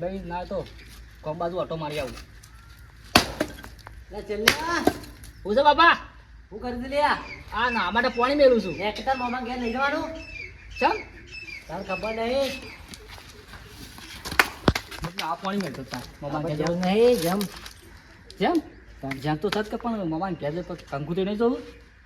ભાઈ ના તો કોમ બાજુ ઓટો મારી આવું. લે ચલ્યા હું છે બાપા? હું કરી દે લ્યા આ ના માટે પાણી મેલું છું. એક તાર મામા ઘેર લઈ જવાનું ચમ તાર ખબર નહીં આ પાણી મેળતો તાર મમ્મા આપણે કે જવું નહીં જમ જેમ જ્યાં તો સત કે પણ મમ્મા કે કંકુતરી નહીં જવું.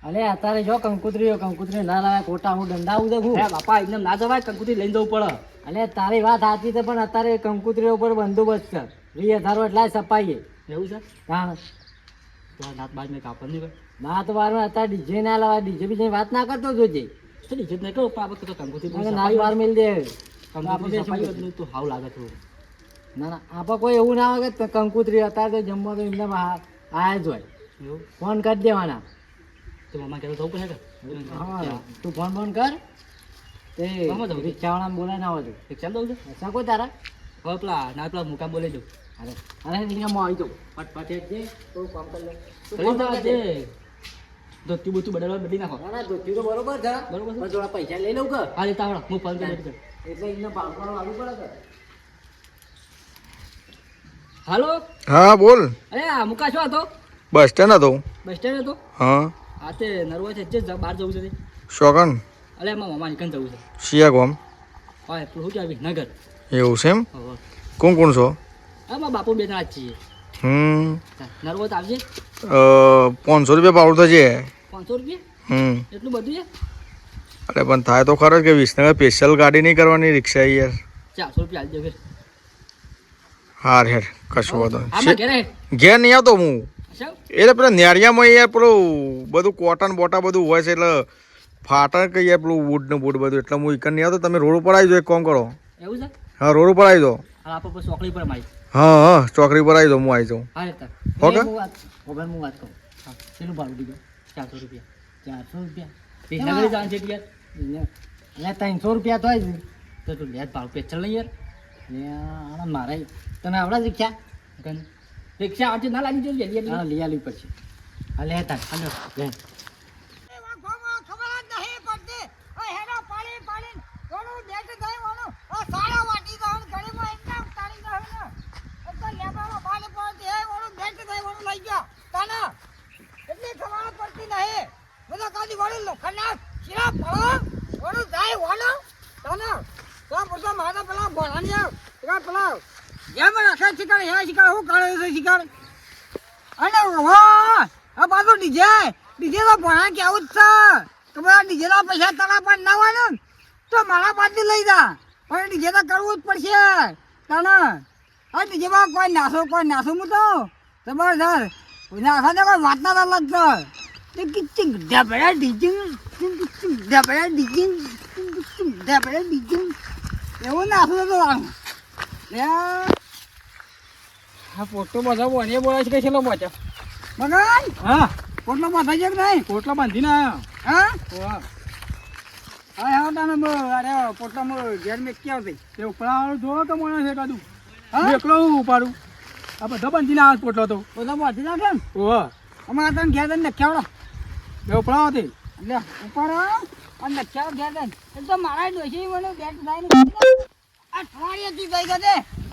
અલે અત્યારે જો કંકુતરી ના લાવે ખોટા હું દંડાવું દઉં હે બાપા એકદમ ના જવાય, કંકુતરી લઈને જવું પડે. અલે તારી વાત સાચી છે પણ અત્યારે કંકુતરીઓ ઉપર બંદોબસ્ત છે રીએ ધારો એટલા સપાઈએ એવું છે? હા તો આ દાંત બાજ મેં કાપડ નહીં ભાઈ. ના તો વાર અત્યારે ડીજે ના લાવે ડીજે બીજે વાત ના કરતો જોજે તો ઇજ્જત નહીં કરું પણ આપણે તો કંકુતરી નારી વાર મિલ દે કંકુતરી સફાઈ બધું તો હાવ લાગે થોડું. ના ના આપણે કોઈ એવું ના હોય કે કંકુતરી અત્યારે તો જમવા તો એમને આયા જ હોય એવું ફોન કરી દેવાના તો મમ્મા કહેતો જવું પડે કે હા તું ફોન કર તે આમાં જવું છે? રિક્ષાવાળાને બોલાય ના હોય રિક્ષા જવું છે? શકો તારા હવે પેલા ના પેલા મુકામ બોલે જવું. અરે અરે રિક્ષામાં આવી જાઉં ફટફટ એક જે થોડું કામ કરી લે કરી દો આજે ધોતી બોતું બદલી નાખો. ના ના ધોતી તો બરોબર છે બરોબર છે? પણ થોડા પૈસા લઈ લઉં કે હા લેતા આવડો હું ફોન કરી દઉં. એટલે એમને પાડવાનું આવવું પડે કે હાલો હા બોલ. અરે આ મુકા છો હતો બસ સ્ટેન્ડ હતો. બસ સ્ટેન્ડ હતો. હા હા તે નર્વસ છે જે બહાર જવું છે તે. શોકન અરે એમાં મમ્મા નીકળ જવું છે. શિયા ગોમ હા પેલું શું કહેવાય નગર. એવું છે એમ. હવે કોણ કોણ છો? આમાં બાપુ બે જણા જ છીએ. નર્વસ આવજે. 500 રૂપિયા પાવડ થશે. 500 રૂપિયા એટલું બધું છે? અરે પણ થાય તો ખરો જ કે વિસનગર સ્પેશિયલ ગાડી નહીં કરવાની રિક્ષા યાર. 400 રૂપિયા આવજો ફેર. હાર હેર કશું વાંધો આમાં ઘેરે નહીં. ઘેર નહીં આવતો હું. શું એટલે પેલા નેરિયામાં યાર પેલું બધું કોટન બોટા બધું હોય છે એટલે ફાટણ કે યાર પેલું વુડ ને બુડ બધું એટલે હું એકન નહીં આવતો. તમે રોડ ઉપર આવી જાઓ, એક કામ કરો. એવું છે? હા રોડ ઉપર આવી જાઓ. હા આપણે પછી ચોકડી પર મારી. હા હા ચોકડી પર આવી જાઓ, હું આવી જાઉં. હા લેતા ઓકે. હું વાત કહું હા શેનું ભાડું દીધું? 400 રૂપિયા. 400 રૂપિયા વિસનગર જવાનું છે એટલે યાર. એટલે 300 રૂપિયા તો જ તો તું લે ભાડું પેચલ નહીં યાર. મારે તને આવડે રિક્ષા રિક્ષા આવતી ના લાગી જોઈએ જલ્દી હા લઈ આલવી પડશે હા લે તાર હાલો લે ડીજે તો ભણા કેવું જ છે કે બધા ડીજે ના પૈસા તારા પણ ના હોય ને તો મારા પાસેથી લઈ જા પણ ડીજે તો કરવું જ પડશે તને આ ડીજેમાં કોઈ નાસો હું તો જબરદસ્ત નાસા તો કોઈ વાત ના અલગ છે કિચિંગ ઢેબડા ડીજિંગ એવું નાસું તો હા પોટલો બધા બોને બોલાય છે કે છેલ્લો પહોંચ્યો. મગન હા પોટલો બાંધા છે કે નહીં પોટલો બાંધીને આવ્યો. હા વાહ હા હા તમે અરે પોટલામાં ઘેર મેં ક્યાં આવતી તે ઉપરાવાળું જોવો તો મને છે કાદું હા એકલો હું ઉપાડું આ બધા બાંધીને આવે પોટલો તો. બધા બાંધી નાખે ને ઓહ અમારે તને ઘેર તને નખ્યાવડો બે ઉપરાવો તે એટલે ઉપર અને નખ્યાવડ ઘેર તને એ તો મારા ડોશી મને બેટ થાય ને અઠવાડિયે તું થઈ ગયો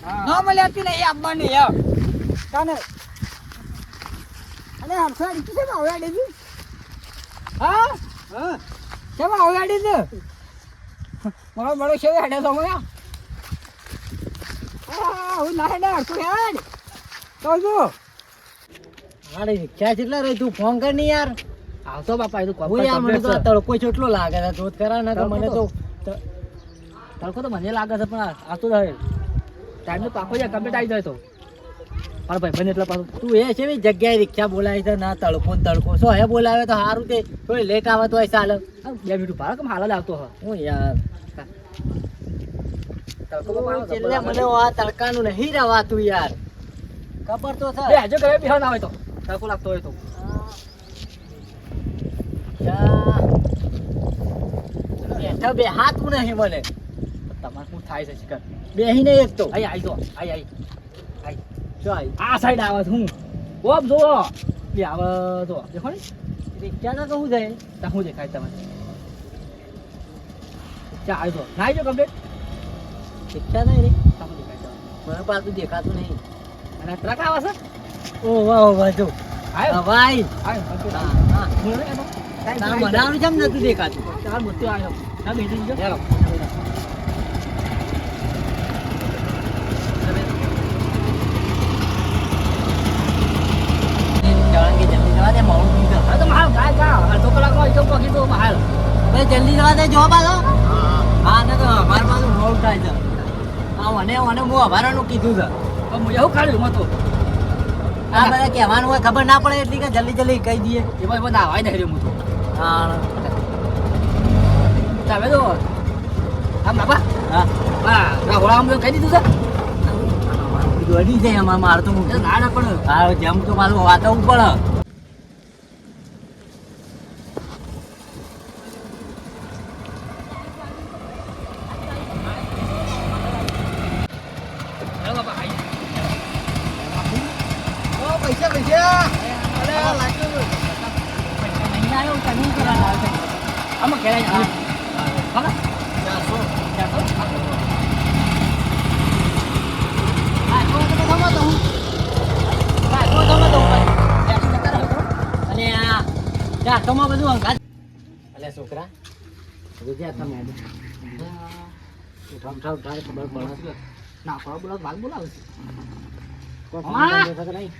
હા. ન મળ્યા હતી ને એ આપવાની યાર તને અને અઠવાડિયે તું કેમ આવડાડી તું હા હા કેમ આવડાડી તું મારો બડો છે હેડે તો મને હું ના હેડે તું હેડ તો જો અરે રિક્ષા કેટલા રહી તું ફોન કર ને યાર આવતો બાપા એ તો હું યાર મને તો આ તડકો કેટલો લાગે છે જોત કરા ને તો મને તો તડકો તો મને લાગે છે પણ આવતો રહે ટાઈમ તો પાકો જાય કમ્પ્લીટ આવી જાય તો મારા ભાઈ બને એટલે પાછું તું એ છે જગ્યાએ રિક્ષા બોલાવી છે ના તડકો ને તડકો શું હે બોલાવે તો સારું તે થોડી લેટ આવે તો ચાલે 2 મિનિટ ભાડા કેમ હાલ આવતો હ હું યાર તડકો તો પાડો છેલ્લે મને આ તડકાનું નહીં રવાતું યાર ખબર તો છે બે હજુ ઘરે બેહો ના હોય તો તડકો લાગતો હોય તો બેઠા બે હાથ નહીં મને તમારે શું થાય છે શિકાર બેહી નહીં એક તો આઈ આઈ તો આઈ શું આવી આ સાઈડ આવે છે હું ઓપ જો બે આવે તો દેખો ને રિક્ષાનો તો શું થાય ત્યાં શું દેખાય તમે ચા આવી તો નાઈ જો કમ્પ્લીટ રિક્ષા નહીં રે ત્યાં શું દેખાય મને પાછું દેખાતું નહીં. અને ટ્રક આવે છે ઓહો જો આવ્યો ભાઈ આવ્યો હા હા બોલો એનો તારા બનાવવાનું કેમ નતું દેખાતું? ચાલ મોટી આવ્યો ના બેઠી જો ચાલો. જલ્દી જવા દે, મોડું થઈ ગયું. હવે તો માલ ગાય કા અડધો કલાકમાં એકદમ પકી તો માલ બે જલ્દી જવા દે, જો પાછો. હા ને તો અમારે પાછું મોડું થાય છે. હા મને હું અભારાનું કીધું છે. તો હું એવું કાઢ્યું મતો આ બધા કહેવાનું હોય ખબર ના પડે એટલી કે જલ્દી જલ્દી કહી દઈએ. એમાં એમાં નાવાય નહીં રહ્યો હું તો હા તમે તો આમ બાપા હા હા રાહોળા આમ કહી દીધું છે દોડી જાય અમારે મારે તો એ ના ના પણ હા જેમ તો મારું વાતાવરણ પડે. ચાલો બાપા આઈ પૈસા પૈસા નહીં આવ્યો તમે કરવા આવ્યો આમાં ખેલાઈ હા હા 400 માં બધું અંગાત. અલે છોકરા બધું ક્યાં તમે ઉઠાવ ખબર પડે ના ફળ બોલાવ ભાગ બોલાવ કોઈ મામા! ફોન દેખાતો નહીં.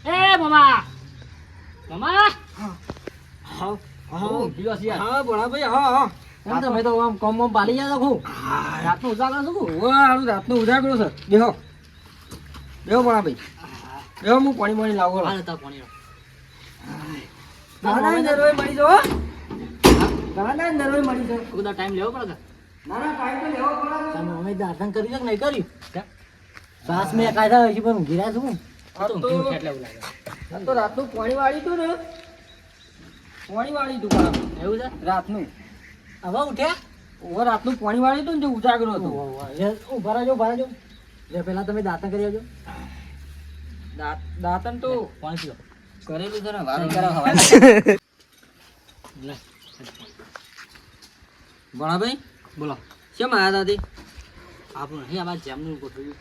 એ મામા મામા હા હા દિવસ યાર હા ભોળાભાઈ હા હા એમ તમે તો આમ કોમ પાડી ગયા છો. રાતનો ઉજાગર છું હારું રાતનો ઉજાગરો છે બેહો બેહો ભોળાભાઈ બેહો હું પાણી લાવું હાલ તા પાણી ઘણા નરોય મળી જો ઘણા નરોય મળી જો બધા ટાઈમ લેવો પડે નાના ટાઈમ તો લેવો પડે તમે અમે દર્શન કર્યું છે કે નહીં કર્યું? શ્વાસ મેં કાઢ્યા હોય છે પણ ઘેરા છું. તો ઊંઘી ઉઠે એટલે એવું લાગે આ તો રાતનું પાણી વાળી તું ને પાણી વાળી તું ભોળાભાઈ એવું છે રાતનું હવે ઉઠ્યા? ઓવર રાતનું પાણી વાળી તું ને જે ઉજાગરો હતો ઉભા રહેજો જે પેલા તમે દાંતણ કરી આવજો. દાંતન તો પાણી પીઓ કરેલું છે ને વારું કરા હવા ભણાભાઈ બોલો શેમ આયા દાદી આપણું અહીં આમાં જેમનું ગોઠવ્યું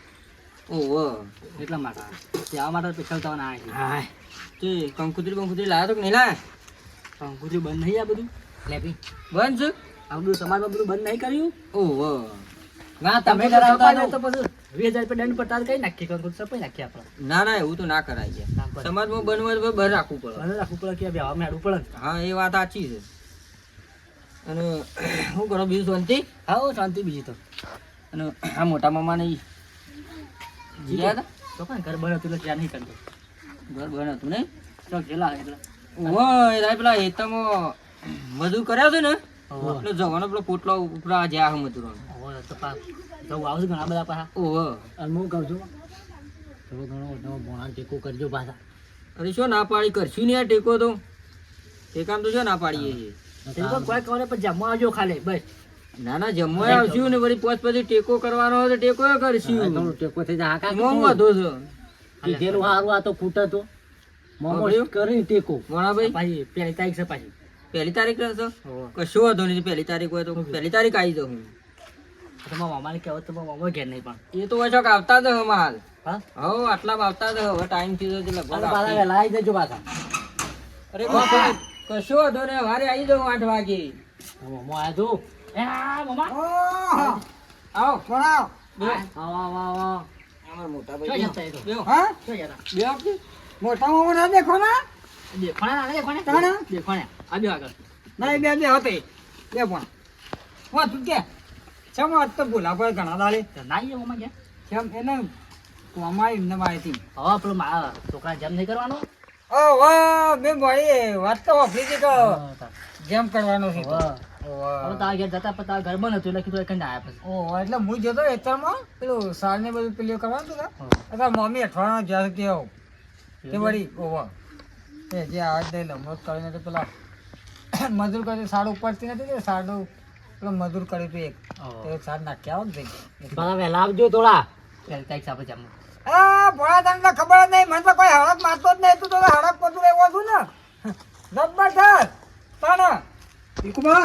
ઓહો એટલા માટે ત્યાં માટે સ્પેશિયલ તમને આવ્યા તે કંકુતરી લાયા તો કે નહીં લાયા છે ગુજરી બંધ નહીં આ બધું લેપી બંધ છે આ બધું સમાજમાં બધું બંધ નહીં કર્યું ઓહો ના તમે તમે કરાવતા કરાવતા તો તો પછી 2000 રૂપિયા દંડ પડતા કઈ નાખીએ કંકુ સપાઈ નાખીએ આપણે ના ના એવું તો ના કરાય છે ના કરાય. સમાજમાં બનવા બહાર રાખવું પડે મને રાખવું પડે કે વ્યવહાર મેળવું પડે હા એ વાત સાચી છે અને શું કરો બીજું શાંતિ હા શાંતિ બીજી તો અને આ મોટા મામાને ઈ ગયા હતા તો પણ ઘર બને તું ત્યાં નહીં કરતો ઘર બન હતું નહીં તો ગયેલા એટલે ઓય રાય પેલા હેતામાં મજૂર કર્યા છે ને ઓહો. એટલે જવાનો પેલો પોટલો ઉપરા જ્યાં હે મજૂરો હવે તો પા જવું આવશે ઘણા બધા પાછા ઓહો અને હું કહું છું થોડો ઘણો ભોણા ટેકો કરજો પાછા. અરે શું ના પાડી કરશું ને યાર ટેકો તો ટેકામ તો શું ના પાડીએ છીએ તે તો કોઈ કરે પણ જમવા આવજો ખાલી બસ ના ના જમવા આવશું ને વળી પછી ટેકો કરવાનો હોય તો ટેકો કરશું થોડો ટેકો થઈ જાય. હા મોંઘ કાકા વધો છે કીધેલું સારું આ તો ખૂટે તો મોમો સાંભળ્યું? કરી ટેકો. ભણાભાઈ પાછી પહેલી તારીખ છે પાછી પહેલી તારીખ રહેશે ઓહો. કશો વાંધો નહીં પહેલી તારીખ હોય તો પહેલી તારીખ આવી જાઉં હું તો મારા મામાને કહેવત તો મારા મામા ઘેર નહીં પણ એ તો વચોક આવતા જ હવે હાલ હા હવે આટલા આવતા જ હવે ટાઈમ થી તો લગભગ અને પાછા આવશે. વહેલા આવી જજો પાછા. અરે કશો વાંધો નહીં વારે આવી જાઉં 8 વાગે મોમો આવ્યા છો. એ આ મામા આવો આવો આવો આવો. અમારા મોટા શું ભાઈ જતા એ તો? બેહો. હા શું જતા? બેહો કે? મોટા મામા ના દેખો ના દેખોણા ના દેખોણા? તાણા? દેખોણા. આ બે આગળ. ના બે બે હોતે બે પણ હા તું કે ચમ આજ તો ભૂલા પર ઘણા દાડે તો ના આવીએ મામા ઘેર? ચમ એને કોમાં એમને માહિતી હવે પેલો મારા છોકરા જેમ નહીં કરવાનો ઓ વાહ બે ભાઈ વાત તો વાપરી છે તો જેમ કરવાનો છે તો. હવે તારા ઘેર જતા પણ તારા ઘર બંધ હતું એટલે કીધું એક આયા પછી ઓહો એટલે હું જતો એતરમાં પેલું સાર ને બધું પેલું કરવાનું હતું ને એટલે મમ્મી અઠવાડિયાનો જ્યાં કે આવું તે વળી ઓહો એ જે આજ દે લમણો કરીને તો પેલા મજૂર કરે સાડ ઉપરથી નથી તે સાડું પેલો મજૂર કર્યું હતું એક તે સાડ નાખ્યા આવો ને પાછા વહેલા આવજો થોડા. પહેલી તારીખ છે આપણે જેમ આ ભોળા તને ખબર જ નહીં મને તો કોઈ હડક મારતો જ નહીં તું તો હડક પતું એવો છું ને જબરદસ્ત તને ટીકુબા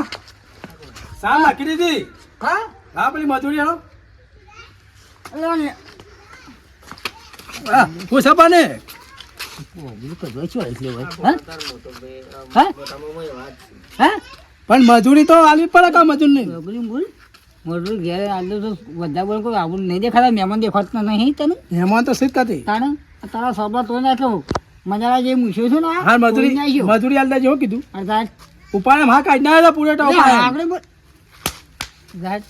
સા નાખી દીધી હા હા પેલી મજૂરી હાલો એટલે પૂછાપાને બીજું કશું શું હશે હોય હા હા હા પણ મજૂરી તો આલવી પડે કા મજૂર નહીં બોલ બોલ મોટું ઘેર આજુ તો બધા બોલ કોઈ આવું નહીં દેખાતા મહેમાન દેખાતા નહીં તને મહેમાન તો સીધ કાતી તાણે તારા સોબા તો નાખો મજાના જે મૂછ્યો છે ને હા મજૂરી આલ દેજો કીધું અર્ધાત ઉપાડે હા કાઢ ના પૂરેટા ઉપાડે આપણે બોલ જાત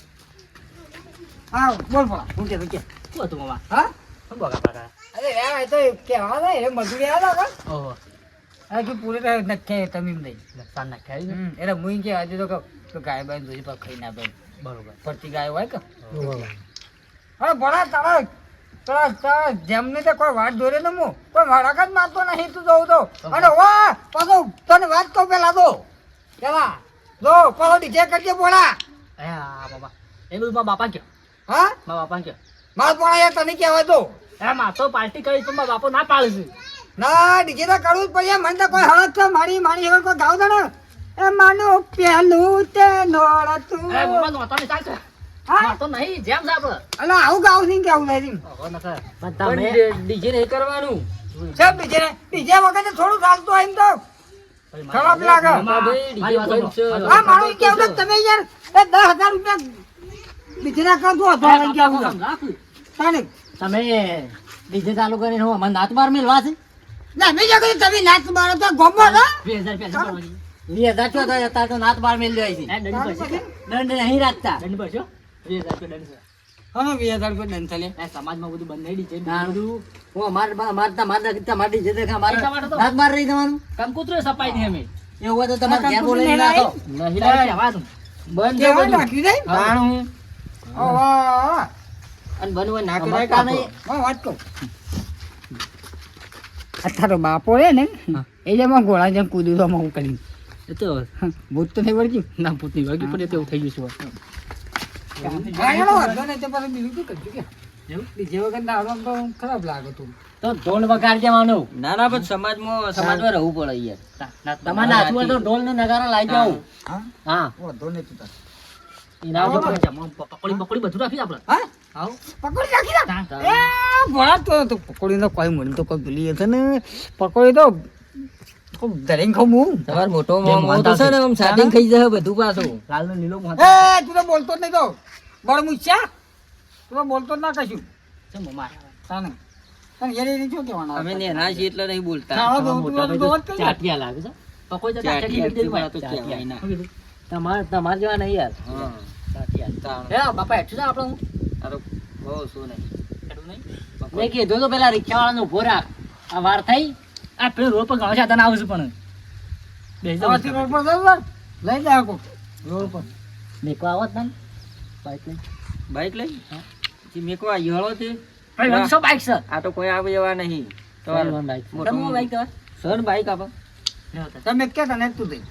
હા બોલ બોલ હું કે શું હતું મામા હા શું બગા પાકા અરે યાર એ તો કેવા દે એ મજૂરી આલા કા ઓહો આ કે પૂરે નખે તમીમ નહીં નુકસાન ના ખાઈ એટલે મુઈ કે આજે તો ગાય બાય દોરી પર ખાઈ ના બે બરોબર ફરતી ગાય હોય કે અરે ભણા તારા તારા જેમને તે કોઈ વાત દોરે ને હું કોઈ વાળાક જ મારતો નહીં તું જવું તો અને વાહ પાછો તને વાત કહું પેલા તો કેવા જો પાછો ડીજે કરજે બોલા હા બાબા એ બધું મારા બાપા કયો હા મારા બાપા કયો માર પોણા યાર તને કહેવાય તો એ માં તો પાર્ટી કરી તો મારા બાપો ના પાડે છે ના ડીજે તો કરવું જ પડે મને તો કોઈ હળદ છે મારી મારી આગળ કોઈ ગાવ દે ને એ માનું પેલું તે નોળતું એ મમ્મા નોતો ને ચાલશે હા નોતો નહીં જેમ છે આપણે અલા આવું ગાવ નહીં કેવું નહીં ઓહો નકર તમે ડીજે નહીં કરવાનું સબ ડીજે વખતે થોડું ચાલતું હોય એમ તો ખરાબ લાગે મારી વાત સાંભળો. હા મારું કેવું કે તમે યાર એ 10,000 રૂપિયા બીજના કરતો હતો બાપા કેવું કોમ રાખું. તાને તમે ડીજે ચાલુ કરીને હું અમારે નાત બાર મેલવા છે ના મેં જો કીધું તમે નાચ મારો તો ગોમો છો 2000 રૂપિયા કરવાની. 20,000 ચો થાય અત્યારે તો નાત બાર મેલ જાય છે એ દંડ ભરશે કે? દંડ નહીં રાખતા દંડ ભરશો? 2000 રૂપિયા દંડ છે. હા 2,000 રૂપિયા દંડ ચાલે એ સમાજમાં બધું બંધ નહીં દીધું. ના બધું હું અમારે તમારે ડીજે દેખા મારે એટલા માટે તો. નાત બાર રહી જવાનું કંકુતરો સપાઈ નહીં અમે. એવું હોય તો તમારે ઘેર બોલાવી નાખો નહીં લાગે કહેવાનું. બંધ કેવા નાખ્યું નહીં જાણું ઓ વાહ અને બનવું હોય ના અમારે કરાય કામ કા નહીં હા વાત કહું અત્યારે બાપો રે ને એ જેમાં ઘોડા જેમ કૂદ્યું તો હું કરી એ તો ભૂત તો નહીં વળગ્યું ના ભૂતની વાગી પડે તેવું થઈ ગયું છે. ગાયનો વાંધો નહીં તે પાછું બીજું શું કરશું કે એવું? ડીજે વગર દારૂ તો ખરાબ લાગે તું તો ઢોલ વગાડ જવાનું ના ના પણ સમાજમાં રહેવું પડે યાર તમારે નાચવું હોય તો ઢોલ ને નગારા લાવી જાવ હા હા વાંધો નહીં તું તાર એના ઉપર જમવા પકોડી બકોડી બધું રાખી આપણે. હા આવો. પકોડી રાખી દે તાં. એ ભણા તો પકોડીનો કોઈ મને તો કોઈ ભૂલી છે ને પકોડી તો દરેક ખાઉં હું તમારે મોટો જે મોં તો છે ને આમ મોહનદાસ setting થઈ જશે બધું પાછું લાલનો લીલો મોહન. એ તું તો બોલતો જ નહીં તો બળ મૂછ્યા તું તો બોલતો જ ના કશું છે મમ્મા. તાને તને યાર એને શું કહેવાના અમે નેના છીએ એટલે નહીં બોલતા ખાવા દો, મોટા તું ભાઈ વાત તો કરી. ચાટિયા લાગે છે. પકોડી તો ચાટિયા ચાટિયા લીધી તો હોય. કહેવાય ના. શું કીધું? તમારે જેવા નહીં યાર હા. તાણ. ચાટિયા. એ બાપા હેઠું છે આપણે હું. આ તો બહુ શું નહીં હેઠું નહીં? મેં કીધું તો પેલા રિક્ષાવાળાને ઊભો રાખ આ વાર થઈ આ પેલું રોડ પર ગાવા છે તને આવું છું પણ બેસી જાઉં આવાથી રોડ પર જાઉં છું? લઈ જાય કોક રોડ પર મેકવા આવત ને બાઈક લઈ બાઈક લઈ જે મેકવા યળો તે ભાઈ વંશો બાઈક છે. આ તો કોઈ આવે જવા નહીં તો તમે બાઈક તમારે? સર બાઈક આપો તમે કે તને તું દઈ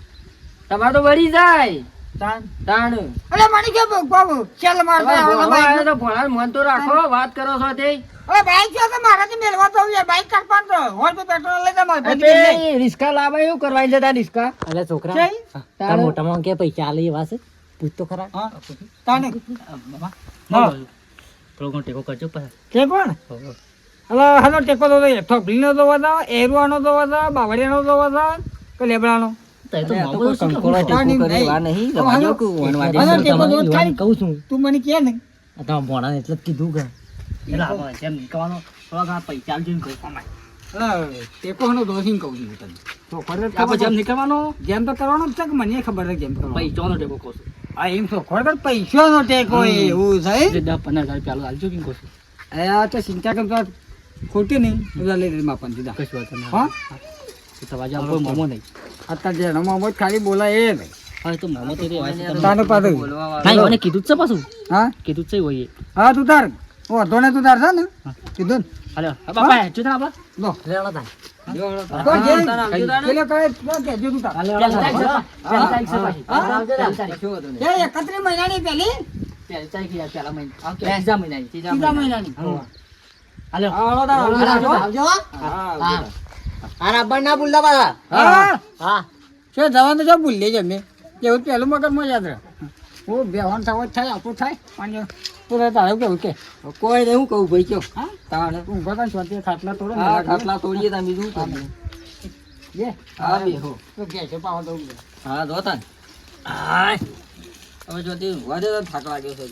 તમારે તો વળી જાય તાન તાણ અરે મારી કે બાબુ ચાલ મારતો આવે તો બાઈક તો ભણાર મન તો રાખો વાત કરો છો તે અરે બાઈક છે તો મારાથી મેલવા તો યાર બાઈક કાઢવાનું તો હોય તો પેટ્રોલ લઈ જા મારે બંધ કરી દે. રિસ્કા લાવે એવું કરવાઈ જતા રિસ્કા અલે છોકરા છે? તાર મોટા માં કે પૈસા આલે એવા છે પૂછ તો ખરા હા તાને મામા હા. થોડો ઘણો ટેકો કરજો પાછા. કે કોણ હલો હલો ટેકો તો થોપલીનો તો વધાવ એરુઆનો તો વધાવ બાવળિયાનો તો વધાવ કે લેબડાનો તો એ તો મામા શું કંકોળો કહું? ટેકો કરે વા નહીં રવા દો કે વનવાદી હલો, છે ટેકો તમારે દો ખાલી. કહું છું તું મને કે ને આ તમારા ભણાને એટલે જ કીધું કે એટલે આપણે જેમ નીકળવાનો થોડા ઘણા પૈસા આલજો ને કોઈ કમાય. હલો ટેકો હનો દોષી કહું છું તને તો ખબર આપણે જેમ નીકળવાનો જેમ તો કરવાનો જ છે કે મને ખબર છે જેમ કરવાનો પૈસાનો ટેકો કહું છું. આ એમ તો ખરેખર પૈસાનો ટેકો એવું છે જે 10-15 હજાર રૂપિયા આલજો કેમ કહું છું. આ તો ચિંતા કરતા ખોટી નહીં બધા લઈ લઈ માપન સીધા કશું વાત નહીં. હા એ તો વાજે આપણો મોમો નહીં. અત્યારે જે રમવા જ ખાલી બોલાય એ નહીં હા એ તો મોમો તો રહેવાય છે. તાનું પાછું ના એને કીધું જ છે પાછું. હા કીધું જ છે હોય એ. હા તું તાર વાંધો ને તું તાર છે ને કીધું ને હાલો હા બાપા હેઠું થાય આપણે. લો લેણો તા તો જે પેલો કહે તો કહેજો તું તાર પહેલી તારીખ છે. પહેલી તારીખ છે પાછી. હા? પહેલી તારીખ. એ 31 મહિનાની પહેલી પહેલી તારીખ યાર, પહેલા મહિના. ત્રીજા મહિનાની. ત્રીજા મહિનાની હાલો. હાલો તાર આવજો, આવજો. આવજો હા હા આના અબ્બા ના ભૂલતા પાછા હા હા શું જવાનું તો જો ભૂલી જઈએ અમે એવું પહેલું મગજમાં યાદ રહે હું બેહવાન થવા જ થાય આપણું થાય પણ તું તારે કેવું કે કોઈ નહીં હું કહું ભાઈ કયો હા તાણે ઊંઘા કાંઈ શાંતિએ ખાટલા તોડો ને હા લાગે. ખાટલા તોડીએ તમે બીજું શું કરીએ? બે હા બેહો તો ભેંસો પાવા દઉં હા જોતા ને હાય હવે જોતી વધે તો થાક લાગ્યો છે